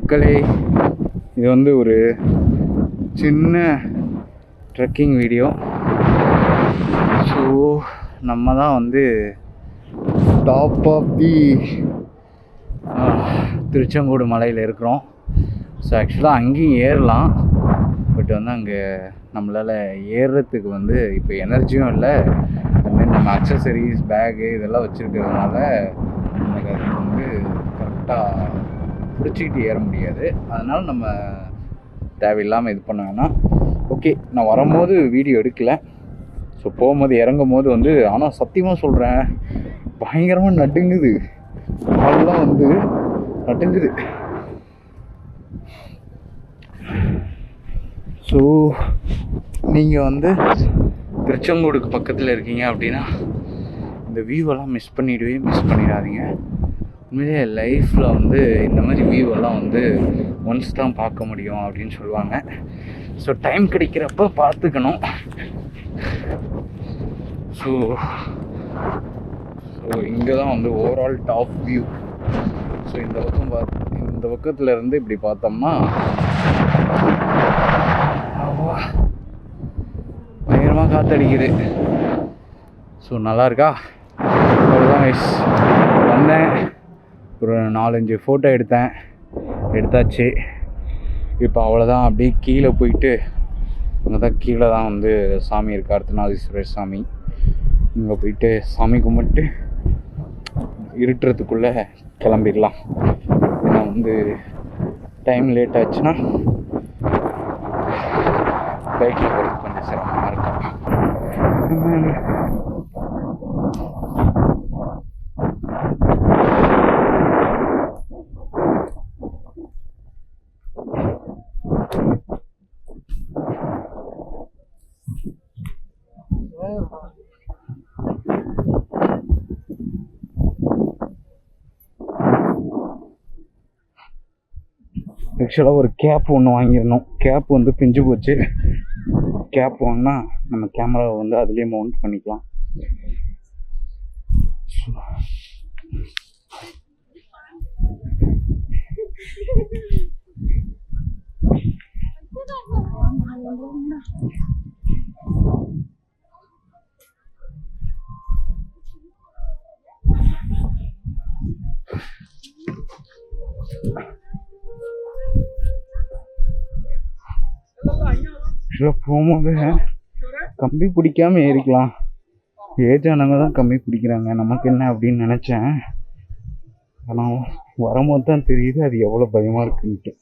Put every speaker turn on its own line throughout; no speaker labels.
மக்களே, இது வந்து ஒரு சின்ன ட்ரெக்கிங் வீடியோ. ஸோ நம்ம தான் வந்து டாப் ஆஃப் தி திருச்செங்கோடு மலையில் இருக்கிறோம். ஸோ ஆக்சுவலாக அங்கேயும் ஏறலாம், பட் வந்து அங்கே நம்மளால் ஏறுறதுக்கு வந்து இப்போ எனர்ஜியும் இல்லை. அதுமாதிரி நம்ம அக்சசரிஸ் பேகு இதெல்லாம் வச்சுருக்கிறதுனால நமக்கு அது வந்து கரெக்டாக பிடிச்சிக்கிட்டு ஏற முடியாது. அதனால் நம்ம தேவையில்லாமல் இது பண்ண வேணாம். ஓகே, நான் வரும்போது வீடியோ எடுக்கலை. ஸோ போகும்போது இறங்கும் போது வந்து, ஆனால் சத்தியமாக சொல்கிறேன், பயங்கரமாக நடுங்குது, காலெலாம் வந்து நடுங்குது. ஸோ நீங்கள் வந்து திருச்செங்கோடுக்கு பக்கத்தில் இருக்கீங்க அப்படின்னா இந்த வியூவெல்லாம் மிஸ் பண்ணிடாதீங்க. உண்மையிலே லைஃப்பில் வந்து இந்த மாதிரி வியூவெல்லாம் வந்து ஒன்ஸ் தான் பார்க்க முடியும் அப்படின்னு சொல்லுவாங்க. ஸோ டைம் கிடைக்கிறப்ப பார்த்துக்கணும். ஸோ இங்கே தான் வந்து ஓவரால் டாப் வியூ. ஸோ இந்த பக்கத்தில் இருந்து இப்படி பார்த்தோம்னா பயங்கரமாக காற்றடிக்குது. ஸோ நல்லா இருக்கா? அவ்வளோதான் கைஸ், வந்தேன், ஒரு 4-5 ஃபோட்டோ எடுத்தாச்சு. இப்போ அவ்வளோதான். அப்படியே கீழே போயிட்டு, அங்கே தான் கீழே தான் வந்து சாமி இருக்குது, அர்த்தநாதீஸ்வரர் சாமி. இங்கே போயிட்டு சாமி கும்பிட்டு இருட்டுறதுக்குள்ளே கிளம்பிடலாம். ஏன்னா வந்து டைம் லேட் ஆச்சுன்னா பைக்கில் போகிறது கொஞ்சம் சிரமமாக இருக்கும். ஆக்சுவலாக ஒரு கேப் ஒன்று வாங்கியிருந்தோம். கேப் வந்து பிஞ்சு போச்சு. கேப் வாங்கினா நம்ம கேமராவை வந்து அதுலேயே மவுண்ட் பண்ணிக்கலாம். போகும்போது கம்பி பிடிக்காம ஏறிக்கலாம். ஏஜானவங்க தான் கம்பி பிடிக்கிறாங்க, நமக்கு என்ன அப்படின்னு நினச்சேன். ஆனால் வரும்போது தான் தெரியுது அது எவ்வளோ பயமாக இருக்குன்ட்டு.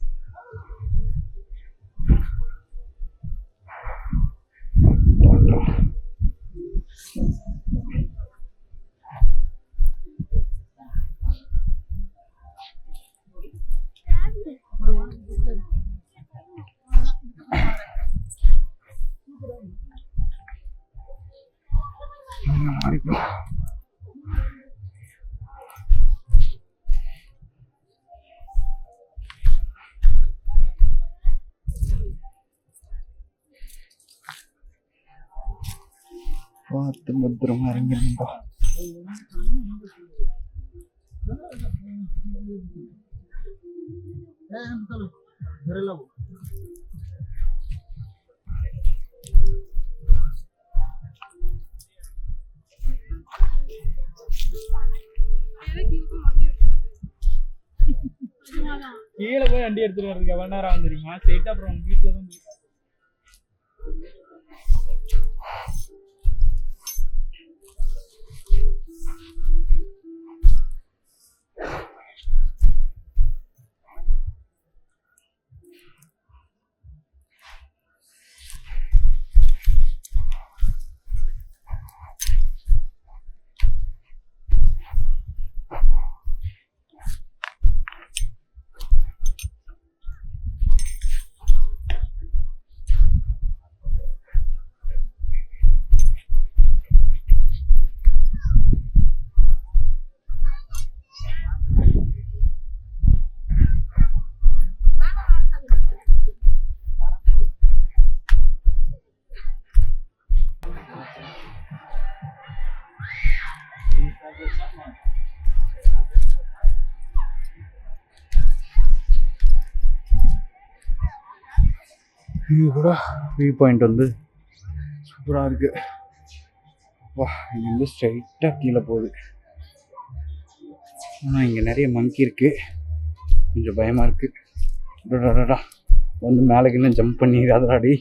பார்த்து பத்திரமா இறங்கிருந்தா.
கீழே போய் வண்டி எடுத்துட்டு வரதுக்கு எவ்வளவு நேரம் வந்துருமா? ஸ்ட்ரெயிட்டா அப்புறம் வீட்டுல தான்
இது கூட வியூ பாயிண்ட் வந்து சூப்பராக இருக்குது. வா, இங்கே வந்து ஸ்ட்ரைட்டாக கீழே போகுது. ஆனால் இங்கே நிறைய மங்கி இருக்குது, கொஞ்சம் பயமாக இருக்குது. வந்து மேலே இன்னும் ஜம்ப் பண்ணிடாதாடி.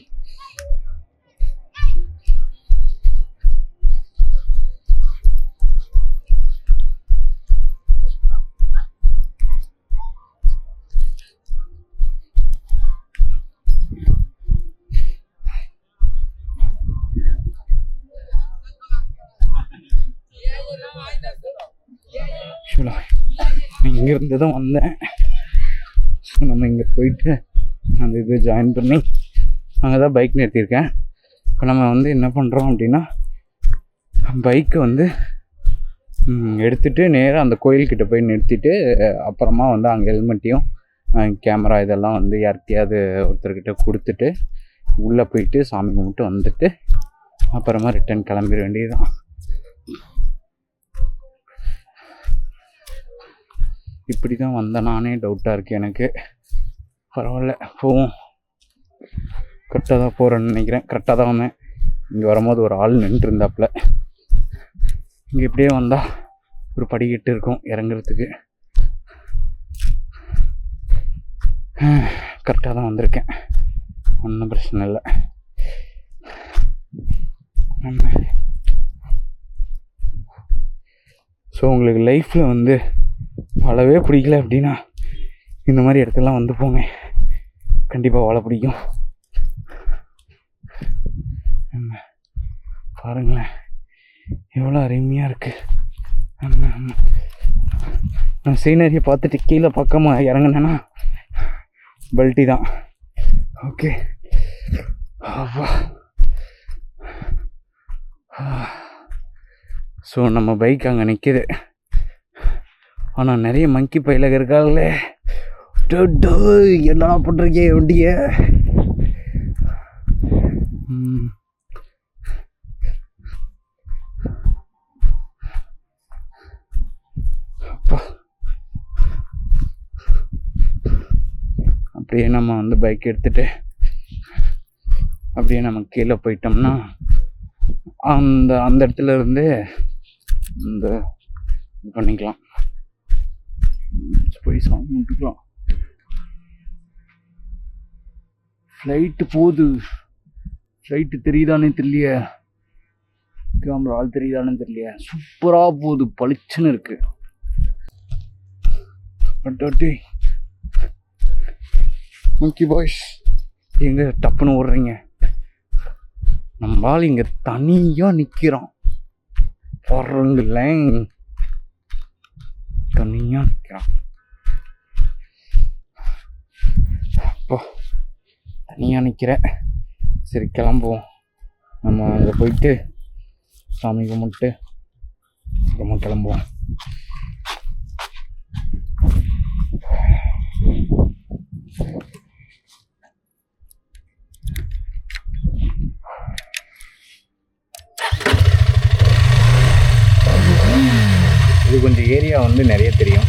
இங்கேருந்து தான் வந்தேன். ஸோ நம்ம இங்கே போயிட்டு அந்த இது ஜாயின் பண்ணி அங்கே தான் பைக் நிறுத்தியிருக்கேன். இப்போ நம்ம வந்து என்ன பண்ணுறோம் அப்படின்னா, பைக்கை வந்து எடுத்துகிட்டு நேராக அந்த கோயில்கிட்ட போய் நிறுத்திட்டு அப்புறமா வந்து அங்கே ஹெல்மெட்டையும் கேமரா இதெல்லாம் வந்து யார்கிட்டையாவது ஒருத்தர்கிட்ட கொடுத்துட்டு உள்ளே போயிட்டு சாமி கும்பிட்டு வந்துட்டு அப்புறமா ரிட்டர்ன் கிளம்பிட வேண்டியதுதான். இப்படி தான் வந்தேன் நானே, டவுட்டாக இருக்குது எனக்கு. பரவாயில்ல, போவோம். கரெக்டாக தான் போகிறேன்னு நினைக்கிறேன். கரெக்டாக தான் வந்தேன். இங்கே வரும்போது ஒரு ஆள் நின்றுருந்தாப்புல. இங்கே இப்படியே வந்தால் ஒரு படிக்கட்டு இருக்கும் இறங்குறதுக்கு. கரெக்டாக தான் வந்திருக்கேன், ஒன்றும் பிரச்சனை இல்லை. ஸோ உங்களுக்கு லைஃப்பில் வந்து வாழவே பிடிக்கல அப்படின்னா இந்த மாதிரி இடத்துலாம் வந்து போங்க, கண்டிப்பாக வாழ பிடிக்கும். பாருங்களேன் எவ்வளோ அருமையாக இருக்குது. நான் சீனரியை பார்த்துட்டு கீழே பக்கமா இறங்கினேன்னா பல்ட்டி தான். ஓகே, ஸோ நம்ம பைக் அங்கே நிற்கிது. ஆனால் நிறைய மங்கி பயிலக இருக்காங்களே. என்ன பண்ணுறீங்க வண்டிய? அப்பா, அப்படியே நம்ம வந்து பைக் எடுத்துகிட்டு அப்படியே நம்ம கீழே போயிட்டோம்னா அந்த இடத்துல இருந்து இந்த இது பண்ணிக்கலாம், போய் சாமி கும்பிட்டுக்கலாம். ஃப்ளைட்டு போகுது. ஃப்ளைட்டு தெரியுதானே தெரியலையே, கேமரா ஆள் தெரியுதானே தெரியலையே. சூப்பராக போகுது, பளிச்சுன்னு இருக்கு. மங்கி பாய்ஸ் எங்க டப்புன்னு ஓடுறீங்க? நம்மளால இங்கே தனியாக நிற்கிறான் பாருங்கள, தனியாக நிற்கிறான். அப்போ தனியாக நிற்கிறேன். சரி கிளம்புவோம். நம்ம அங்கே போயிட்டு சாமி கும்பிட்டு அப்புறமா கிளம்புவோம். இது கொஞ்சம் ஏரியா வந்து நிறைய தெரியும்.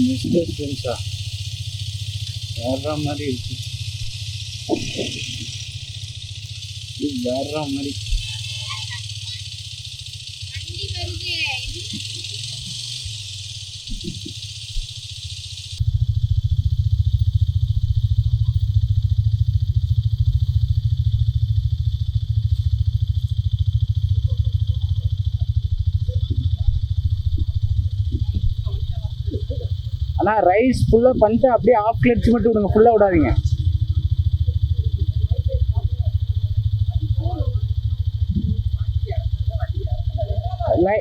மிஸ்டர் ஃப்ரெண்ட்ஸா வேற மாதிரி இருக்கு, வேற மாதிரி. ஆனால் ரைஸ் ஃபுல்லாக பண்ணிட்டு அப்படியே ஆஃப் கிளட்ச் மட்டும் விடுங்க, ஃபுல்லாக விடாதீங்க.
லை